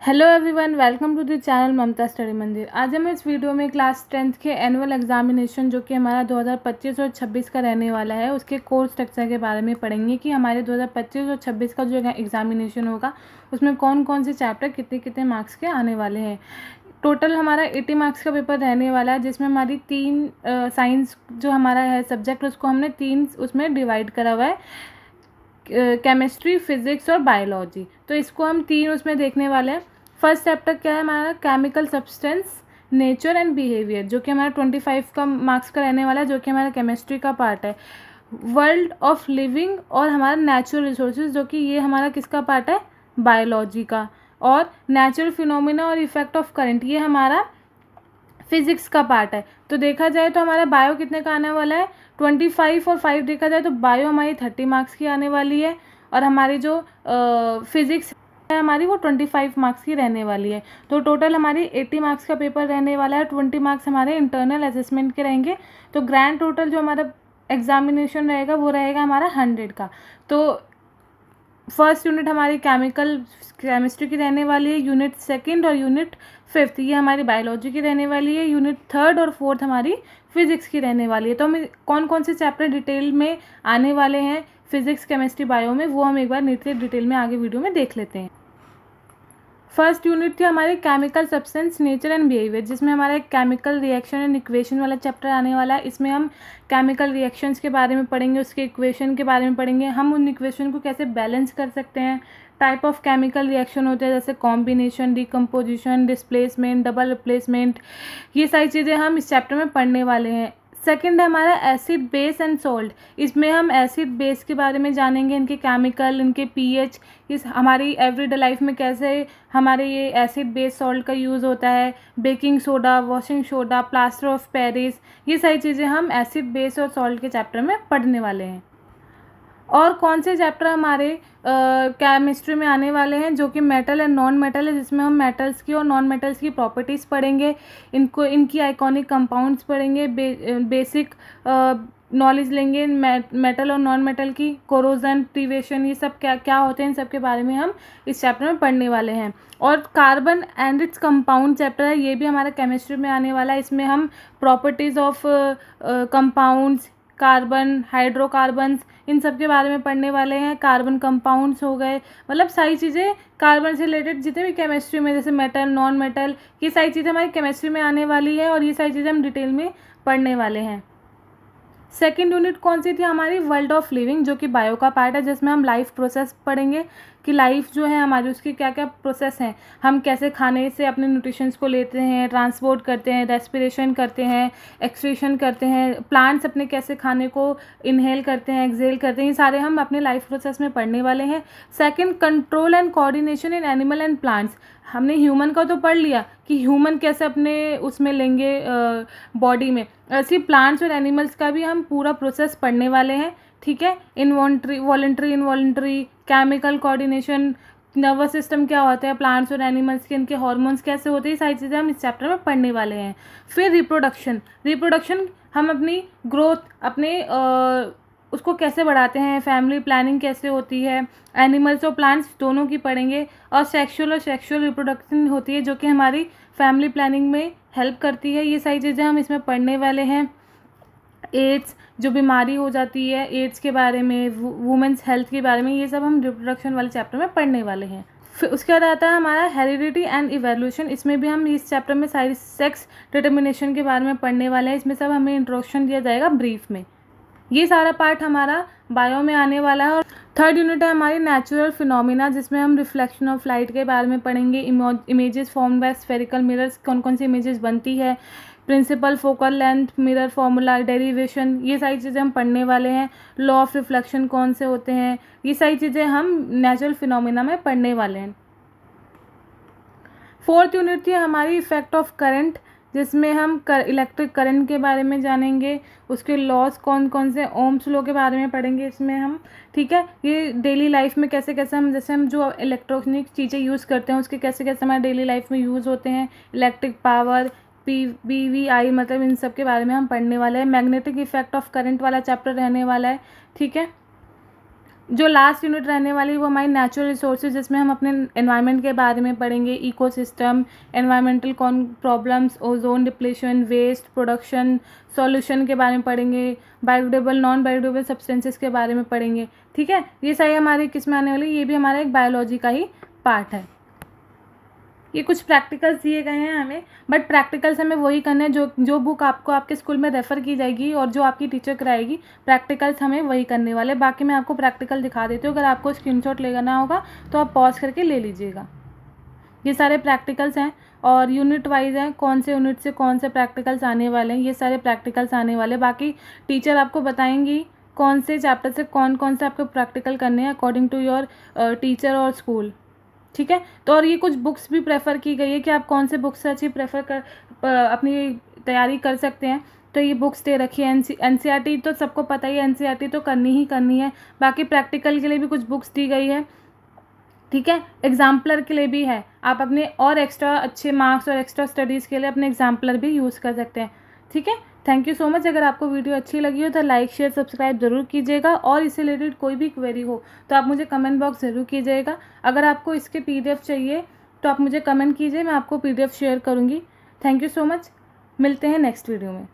Hello everyone, welcome to the channel Mamta study Mandir. आज हम इस वीडियो में क्लास 10th के एनुअल एग्जामिनेशन जो कि हमारा 2025 और 26 का रहने वाला है उसके कोर्स स्ट्रक्चर के बारे में पढ़ेंगे कि हमारे 2025 और 26 का जो एग्जामिनेशन होगा उसमें कौन कौन से चैप्टर कितने कितने मार्क्स के आने वाले हैं। टोटल हमारा 80 मार्क्स का पेपर रहने वाला है, जिसमें हमारी तीन साइंस जो हमारा है सब्जेक्ट उसको हमने तीन उसमें डिवाइड करा हुआ है, केमिस्ट्री, फिजिक्स और बायोलॉजी। तो इसको हम तीन उसमें देखने वाले हैं। फर्स्ट चैप्टर क्या है हमारा, chemical substance, nature and behaviour, जो कि हमारा 25 का मार्क्स का रहने वाला है, जो कि हमारा केमिस्ट्री का पार्ट है। वर्ल्ड ऑफ लिविंग और हमारा नेचुरल रिसोर्सेज, जो कि ये हमारा किसका पार्ट है, बायोलॉजी का। और नेचुरल फिनोमिना और इफेक्ट ऑफ करंट, ये हमारा फिजिक्स का पार्ट है। तो देखा जाए तो हमारा बायो कितने का आने वाला है, 25 और 5 देखा जाए तो बायो हमारी 30 मार्क्स की आने वाली है, और हमारी जो फिजिक्स है हमारी वो 25 मार्क्स की रहने वाली है। तो टोटल हमारी 80 मार्क्स का पेपर रहने वाला है। 20 मार्क्स हमारे इंटरनल असेसमेंट के रहेंगे। तो ग्रैंड टोटल जो हमारा एग्जामिनेशन रहेगा वो रहेगा हमारा 100 का। तो फर्स्ट यूनिट हमारी केमिस्ट्री की रहने वाली है, यूनिट सेकंड और यूनिट फिफ्थ ये हमारी बायोलॉजी की रहने वाली है, यूनिट थर्ड और फोर्थ हमारी फिजिक्स की रहने वाली है। तो हम कौन कौन से चैप्टर डिटेल में आने वाले हैं फिजिक्स, केमिस्ट्री, बायो में, वो हम एक बार नीचे डिटेल में आगे वीडियो में देख लेते हैं। फर्स्ट यूनिट थी हमारी chemical substance, nature and behaviour, जिसमें हमारा एक केमिकल रिएक्शन एंड इक्वेशन वाला चैप्टर आने वाला है। इसमें हम केमिकल रिएक्शंस के बारे में पढ़ेंगे, उसके इक्वेशन के बारे में पढ़ेंगे, हम उन इक्वेशन को कैसे बैलेंस कर सकते हैं, टाइप ऑफ केमिकल रिएक्शन होते हैं जैसे combination, decomposition, displacement, double replacement, ये सारी चीज़ें हम इस चैप्टर में पढ़ने वाले हैं। सेकंड है हमारा एसिड, बेस एंड सॉल्ट। इसमें हम एसिड बेस के बारे में जानेंगे, इनके केमिकल, इनके पीएच, इस हमारी एवरीडे लाइफ में कैसे हमारे ये एसिड बेस सॉल्ट का यूज़ होता है, baking soda, washing soda, plaster of Paris, ये सारी चीज़ें हम एसिड बेस और सॉल्ट के चैप्टर में पढ़ने वाले हैं। और कौन से चैप्टर हमारे केमिस्ट्री में आने वाले हैं, जो कि मेटल एंड नॉन मेटल है, जिसमें हम मेटल्स की और नॉन मेटल्स की प्रॉपर्टीज़ पढ़ेंगे, इनको इनकी आइकॉनिक कंपाउंड्स पढ़ेंगे, बेसिक नॉलेज लेंगे मेटल और नॉन मेटल की, कोरोजन, प्रिवेशन, ये सब क्या क्या होते हैं, इन सब के बारे में हम इस चैप्टर में पढ़ने वाले हैं। और carbon and its compound chapter है, ये भी हमारा केमिस्ट्री में आने वाला है। इसमें हम properties of compounds, carbon, hydrocarbons, इन सब के बारे में पढ़ने वाले हैं। कार्बन कंपाउंड्स हो गए, मतलब सारी चीज़ें कार्बन से रिलेटेड जितने भी केमिस्ट्री में, जैसे मेटल, नॉन मेटल, ये सारी चीज़ें हमारी केमिस्ट्री में आने वाली है, और ये सारी चीज़ें हम डिटेल में पढ़ने वाले हैं। सेकेंड यूनिट कौन सी थी हमारी, वर्ल्ड ऑफ लिविंग, जो कि बायो का पार्ट है, जिसमें हम लाइफ प्रोसेस पढ़ेंगे कि लाइफ जो है हमारी उसकी क्या क्या प्रोसेस हैं, हम कैसे खाने से अपने न्यूट्रिशंस को लेते हैं, ट्रांसपोर्ट करते हैं, रेस्पिरेशन करते हैं, एक्सक्रीशन करते हैं, प्लांट्स अपने कैसे खाने को इनहेल करते हैं, एक्सहेल करते हैं, ये सारे हम अपने लाइफ प्रोसेस में पढ़ने वाले हैं। Second, control and coordination in animal and plants. हमने ह्यूमन का तो पढ़ लिया कि ह्यूमन कैसे अपने उसमें लेंगे बॉडी में, ऐसे प्लांट्स और एनिमल्स का भी हम पूरा प्रोसेस पढ़ने वाले हैं। ठीक है, involuntary, voluntary, involuntary, chemical coordination, nervous system क्या होता है प्लांट्स और एनिमल्स के, इनके हार्मोन्स कैसे होते हैं, सारी चीज़ें हम इस चैप्टर में पढ़ने वाले हैं। फिर रिप्रोडक्शन हम अपनी ग्रोथ, अपने उसको कैसे बढ़ाते हैं, फैमिली प्लानिंग कैसे होती है, एनिमल्स और प्लांट्स दोनों की पढ़ेंगे। और सेक्सुअल रिप्रोडक्शन होती है, जो कि हमारी फैमिली प्लानिंग में हेल्प करती है, ये सारी चीज़ें हम इसमें पढ़ने वाले हैं। एड्स, जो बीमारी हो जाती है, एड्स के बारे में, वुमेन्स हेल्थ के बारे में, ये सब हम रिप्रोडक्शन वाले चैप्टर में पढ़ने वाले हैं। फिर उसके बाद आता है हमारा हेरिडिटी एंड इवोल्यूशन। इसमें भी हम इस चैप्टर में सारी सेक्स डिटर्मिनेशन के बारे में पढ़ने वाले हैं। इसमें सब हमें इंट्रोडक्शन दिया जाएगा ब्रीफ में। ये सारा पार्ट हमारा बायो में आने वाला है। और थर्ड यूनिट है हमारी नेचुरल फिनोमिना, जिसमें हम रिफ्लेक्शन ऑफ लाइट के बारे में पढ़ेंगे, images form by spherical mirrors, कौन कौन सी इमेजेस बनती है, principal, focal length, mirror formula, derivation, ये सारी चीज़ें हम पढ़ने वाले हैं। लॉ ऑफ रिफ्लेक्शन कौन से होते हैं, ये सारी चीज़ें हम नेचुरल फिनोमिना में पढ़ने वाले हैं। फोर्थ यूनिट थी हमारी इफेक्ट ऑफ करंट, जिसमें हम इलेक्ट्रिक करंट के बारे में जानेंगे, उसके लॉस कौन कौन से, ओम्स लॉ के बारे में पढ़ेंगे इसमें हम। ठीक है, ये डेली लाइफ में कैसे कैसे हम, जैसे हम जो इलेक्ट्रॉनिक चीज़ें यूज़ करते हैं उसके कैसे कैसे हमारे डेली लाइफ में यूज़ होते हैं, इलेक्ट्रिक पावर, PVI, मतलब इन सब के बारे में हम पढ़ने वाले हैं। मैग्नेटिक इफेक्ट ऑफ करंट वाला चैप्टर रहने वाला है। ठीक है, जो लास्ट यूनिट रहने वाली है वो हमारी नेचुरल रिसोर्सेज, जिसमें हम अपने एनवायरनमेंट के बारे में पढ़ेंगे, इकोसिस्टम, एनवायरमेंटल कौन problems, ozone depletion, waste production, solution के बारे में पढ़ेंगे, बायोडिग्रेडेबल नॉन बायोडिग्रेडेबल सब्सटेंसेस के बारे में पढ़ेंगे। ठीक है, ये सारी हमारी किस में आने वाली, ये भी हमारा एक बायोलॉजी का ही पार्ट है। ये कुछ प्रैक्टिकल्स दिए गए हैं हमें, बट प्रैक्टिकल्स हमें वही करने हैं जो बुक आपको आपके स्कूल में रेफ़र की जाएगी और जो आपकी टीचर कराएगी, प्रैक्टिकल्स हमें वही करने वाले। बाकी मैं आपको प्रैक्टिकल दिखा देती हूँ, अगर आपको स्क्रीनशॉट लेना होगा तो आप पॉज करके ले लीजिएगा। ये सारे प्रैक्टिकल्स हैं और यूनिट वाइज हैं, कौन से यूनिट से कौन से प्रैक्टिकल्स आने वाले हैं, ये सारे प्रैक्टिकल्स आने वाले। बाकी टीचर आपको बताएंगी कौन से चैप्टर से कौन कौन से आपको प्रैक्टिकल करने हैं अकॉर्डिंग टू योर टीचर और स्कूल। ठीक है, तो और ये कुछ बुक्स भी प्रेफर की गई है कि आप कौन से बुक्स से अच्छी प्रेफर कर अपनी तैयारी कर सकते हैं। तो ये बुक्स दे रखी है। एनसीईआरटी तो सबको पता ही है, एनसीईआरटी तो करनी ही करनी है। बाकी प्रैक्टिकल के लिए भी कुछ बुक्स दी गई है। ठीक है, एग्जाम्पलर के लिए भी है, आप अपने और एक्स्ट्रा अच्छे मार्क्स और एक्स्ट्रा स्टडीज़ के लिए अपने एग्जाम्पलर भी यूज़ कर सकते हैं। ठीक है, थैंक यू सो मच। अगर आपको वीडियो अच्छी लगी हो तो लाइक शेयर सब्सक्राइब ज़रूर कीजिएगा, और इससे रिलेटेड कोई भी क्वेरी हो तो आप मुझे कमेंट बॉक्स ज़रूर कीजिएगा। अगर आपको इसके PDF चाहिए तो आप मुझे कमेंट कीजिए, मैं आपको PDF शेयर करूँगी। थैंक यू सो मच, मिलते हैं नेक्स्ट वीडियो में।